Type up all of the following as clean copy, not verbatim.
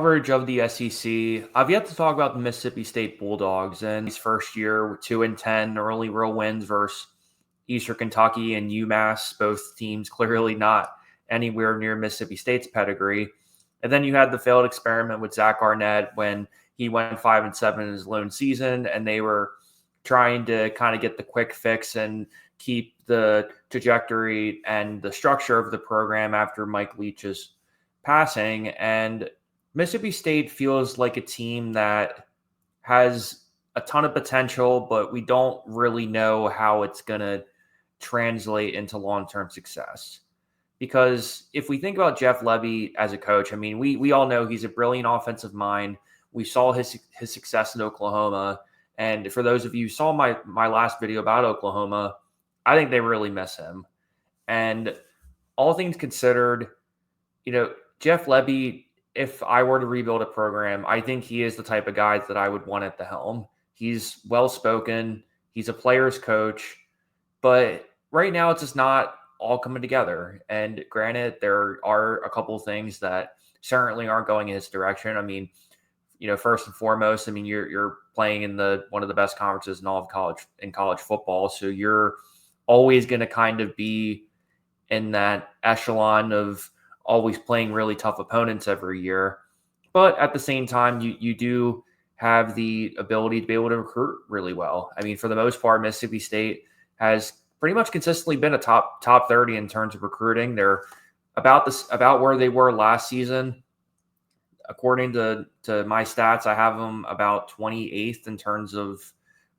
Coverage of the SEC. I've yet to talk about the Mississippi State Bulldogs and his first year with 2-10 early real wins versus Eastern Kentucky and UMass, both teams clearly not anywhere near Mississippi State's pedigree. And then you had the failed experiment with Zach Arnett when he went 5-7 in his lone season, and they were trying to kind of get the quick fix and keep the trajectory and the structure of the program after Mike Leach's passing. And Mississippi State feels like a team that has a ton of potential, but we don't really know how it's going to translate into long-term success. Because if we think about Jeff Lebby as a coach, I mean, we all know he's a brilliant offensive mind. We saw his success in Oklahoma. And for those of you who saw my last video about Oklahoma, I think they really miss him. And all things considered, Jeff Lebby, if I were to rebuild a program, I think he is the type of guy that I would want at the helm. He's well-spoken. He's a player's coach. But right now, it's just not all coming together. And granted, there are a couple of things that certainly aren't going in his direction. I mean, first and foremost, I mean, you're playing in one of the best conferences in all of college football. So you're always going to kind of be in that echelon of always playing really tough opponents every year. But at the same time, you do have the ability to be able to recruit really well. I mean, for the most part, Mississippi State has pretty much consistently been a top 30 in terms of recruiting. They're about where they were last season. According to my stats, I have them about 28th in terms of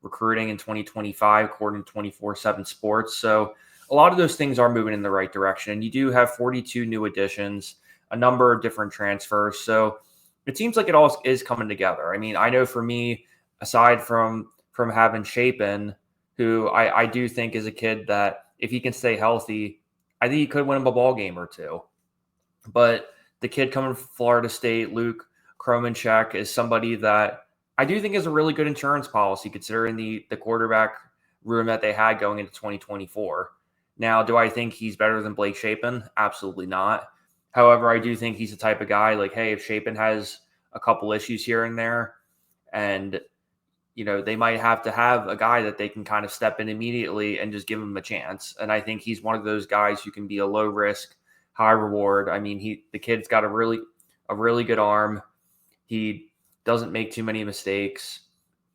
recruiting in 2025, according to 24/7 Sports. So a lot of those things are moving in the right direction. And you do have 42 new additions, a number of different transfers. So it seems like it all is coming together. I mean, I know for me, aside from having Chapin, who I do think is a kid that if he can stay healthy, I think he could win him a ball game or two. But the kid coming from Florida State, Luke Kromenchek, is somebody that I do think is a really good insurance policy considering the quarterback room that they had going into 2024. Now, do I think he's better than Blake Shapen? Absolutely not. However, I do think he's the type of guy like, hey, if Shapen has a couple issues here and there, and they might have to have a guy that they can kind of step in immediately and just give him a chance. And I think he's one of those guys who can be a low risk, high reward. I mean, the kid's got a really good arm. He doesn't make too many mistakes.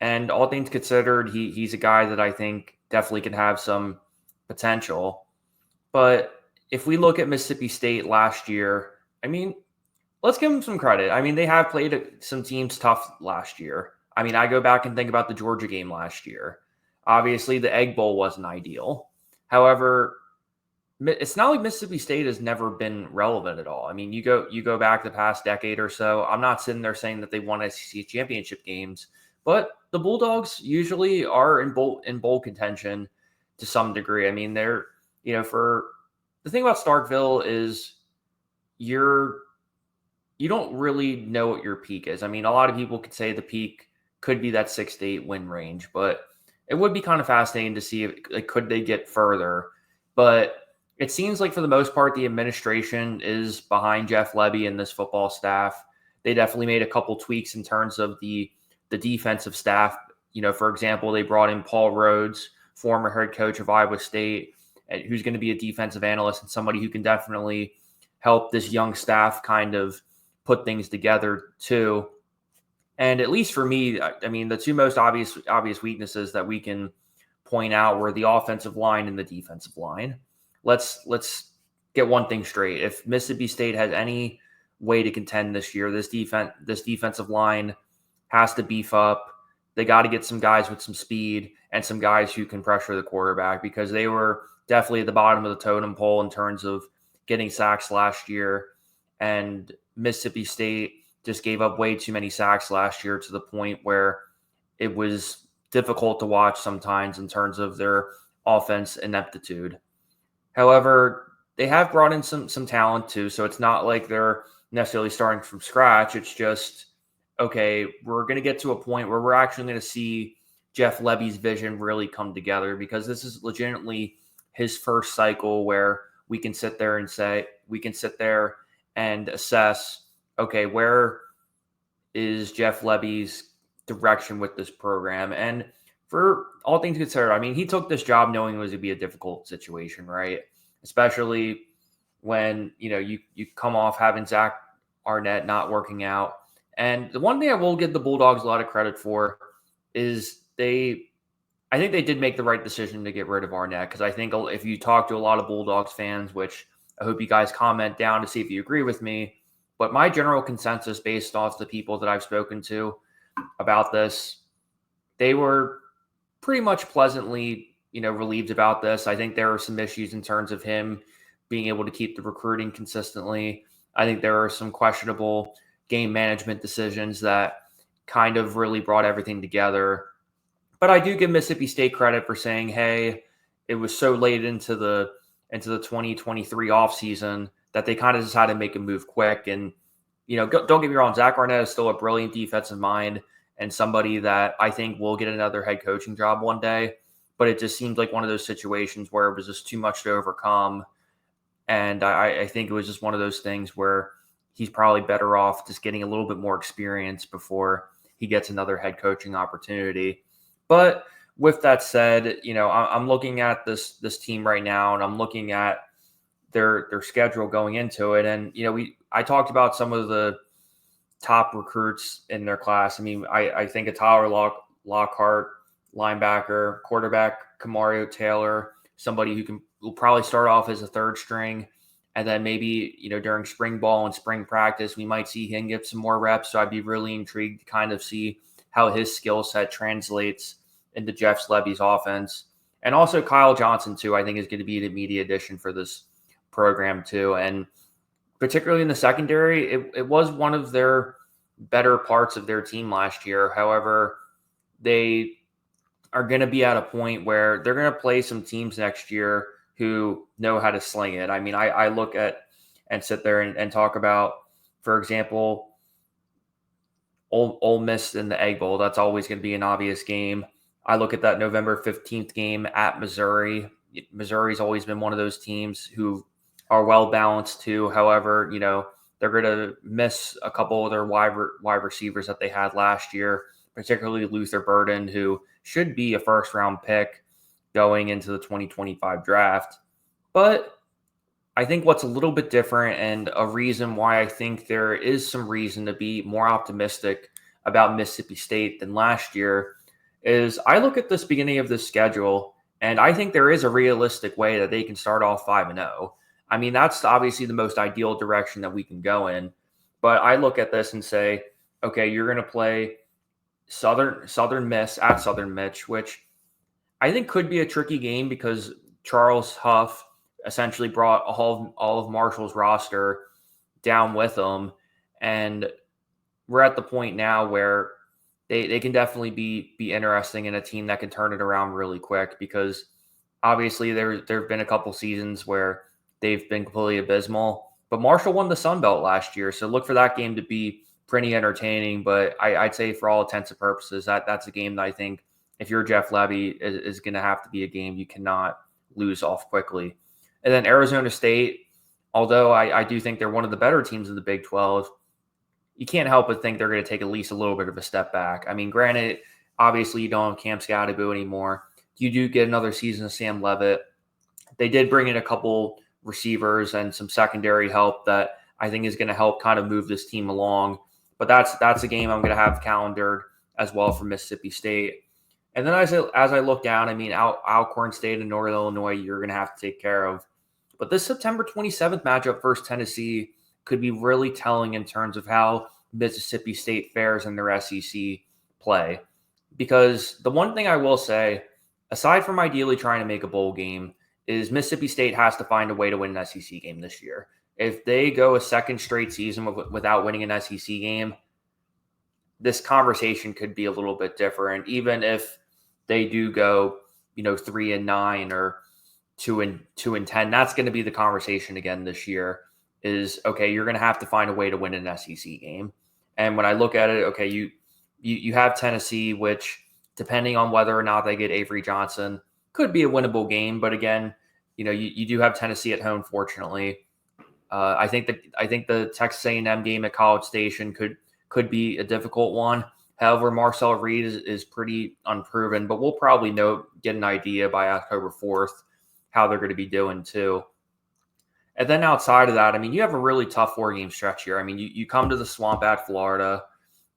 And all things considered, he's a guy that I think definitely can have some potential. But if we look at Mississippi State last year, I mean, let's give them some credit. I mean, they have played some teams tough last year. I mean, I go back and think about the Georgia game last year. Obviously, the Egg Bowl wasn't ideal. However, it's not like Mississippi State has never been relevant at all. I mean, you go back the past decade or so. I'm not sitting there saying that they won SEC championship games, but the Bulldogs usually are in bowl contention to some degree. I mean, they're for the thing about Starkville is you don't really know what your peak is. I mean, a lot of people could say the peak could be that 6 to 8 win range, but it would be kind of fascinating to see if could they get further. But it seems like for the most part, the administration is behind Jeff Lebby and this football staff. They definitely made a couple tweaks in terms of the defensive staff. For example, they brought in Paul Rhodes, former head coach of Iowa State, who's going to be a defensive analyst and somebody who can definitely help this young staff kind of put things together too. And at least for me, I mean, the two most obvious weaknesses that we can point out were the offensive line and the defensive line. Let's get one thing straight. If Mississippi State has any way to contend this year, this defensive line has to beef up. They got to get some guys with some speed and some guys who can pressure the quarterback, because they were definitely at the bottom of the totem pole in terms of getting sacks last year. And Mississippi State just gave up way too many sacks last year to the point where it was difficult to watch sometimes in terms of their offense ineptitude. However, they have brought in some talent too, so it's not like they're necessarily starting from scratch. It's just, okay, we're going to get to a point where we're actually going to see Jeff Lebby's vision really come together, because this is legitimately his first cycle where we can sit there and assess, okay, where is Jeff Lebby's direction with this program. And for all things considered, I mean, he took this job knowing it was going to be a difficult situation, right? Especially when, you come off having Zach Arnett not working out. And the one thing I will give the Bulldogs a lot of credit for is I think they did make the right decision to get rid of Arnett, because I think if you talk to a lot of Bulldogs fans, which I hope you guys comment down to see if you agree with me, but my general consensus based off the people that I've spoken to about this, they were pretty much pleasantly, relieved about this. I think there are some issues in terms of him being able to keep the recruiting consistently. I think there are some questionable game management decisions that kind of really brought everything together. But I do give Mississippi State credit for saying, hey, it was so late into the 2023 offseason that they kind of decided to make a move quick. And, don't get me wrong, Zach Arnett is still a brilliant defensive mind and somebody that I think will get another head coaching job one day. But it just seemed like one of those situations where it was just too much to overcome. And I think it was just one of those things where he's probably better off just getting a little bit more experience before he gets another head coaching opportunity. But with that said, I'm looking at this team right now, and I'm looking at their schedule going into it. And, I talked about some of the top recruits in their class. I mean, I think of Tyler Lockhart, linebacker, quarterback, Kamario Taylor, somebody who will probably start off as a third string. And then maybe, during spring ball and spring practice, we might see him get some more reps. So I'd be really intrigued to kind of see how his skill set translates into Jeff Lebby's offense. And also Kyle Johnson, too, I think is going to be an immediate addition for this program, too. And particularly in the secondary, it was one of their better parts of their team last year. However, they are going to be at a point where they're going to play some teams next year who know how to sling it. I mean, I look at and sit there and talk about, for example, Ole Miss in the Egg Bowl. That's always going to be an obvious game. I look at that November 15th game at Missouri. Missouri's always been one of those teams who are well balanced too. However, they're going to miss a couple of their wide receivers that they had last year, particularly Luther Burden, who should be a first-round pick going into the 2025 draft. But I think what's a little bit different, and a reason why I think there is some reason to be more optimistic about Mississippi State than last year, is I look at this beginning of this schedule, and I think there is a realistic way that they can start off 5-0. I mean, that's obviously the most ideal direction that we can go in. But I look at this and say, okay, you're going to play Southern Miss at Southern Miss, which I think could be a tricky game because Charles Huff essentially brought all of Marshall's roster down with them. And we're at the point now where they can definitely be interesting in a team that can turn it around really quick, because obviously there have been a couple seasons where they've been completely abysmal. But Marshall won the Sun Belt last year, so look for that game to be pretty entertaining. But I'd say for all intents and purposes, that's a game that I think if you're Jeff Lebby is going to have to be a game you cannot lose off quickly. And then Arizona State, although I do think they're one of the better teams in the Big 12, you can't help but think they're going to take at least a little bit of a step back. I mean, granted, obviously you don't have Cam Scatterbo anymore. You do get another season of Sam Levitt. They did bring in a couple receivers and some secondary help that I think is going to help kind of move this team along. But that's a game I'm going to have calendared as well for Mississippi State. And then as I look down, I mean, Alcorn State and Northern Illinois, you're going to have to take care of. But this September 27th matchup versus Tennessee could be really telling in terms of how Mississippi State fares in their SEC play. Because the one thing I will say, aside from ideally trying to make a bowl game, is Mississippi State has to find a way to win an SEC game this year. If they go a second straight season without winning an SEC game, this conversation could be a little bit different. Even if they do go, 3-9 or 2-10, that's going to be the conversation again this year. Is okay, you're going to have to find a way to win an SEC game. And when I look at it, okay, you have Tennessee, which depending on whether or not they get Avery Johnson, could be a winnable game. But again, you do have Tennessee at home, fortunately. I think the Texas A&M game at College Station could could be a difficult one. However, Marcel Reed is pretty unproven, but we'll probably get an idea by October 4th how they're going to be doing too. And then outside of that, I mean, you have a really tough 4-game stretch here. I mean, you come to the Swamp at Florida,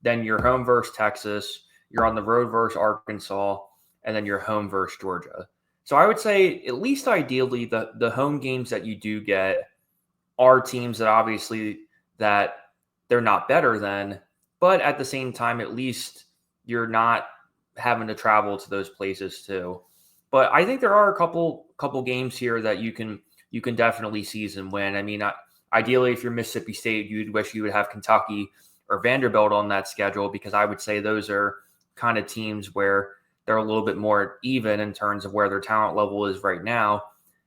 then you're home versus Texas, you're on the road versus Arkansas, and then you're home versus Georgia. So I would say, at least ideally, the home games that you do get are teams that obviously that they're not better than, but at the same time, at least you're not having to travel to those places too. But I think there are a couple games here that you can definitely seize and win. I mean, ideally, if you're Mississippi State, you'd wish you would have Kentucky or Vanderbilt on that schedule, because I would say those are kind of teams where they're a little bit more even in terms of where their talent level is right now.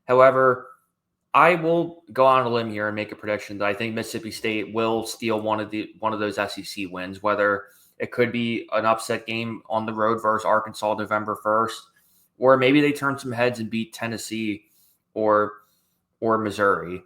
However, I will go on a limb here and make a prediction that I think Mississippi State will steal one of those SEC wins, whether it could be an upset game on the road versus Arkansas November 1st, or maybe they turn some heads and beat Tennessee or Missouri.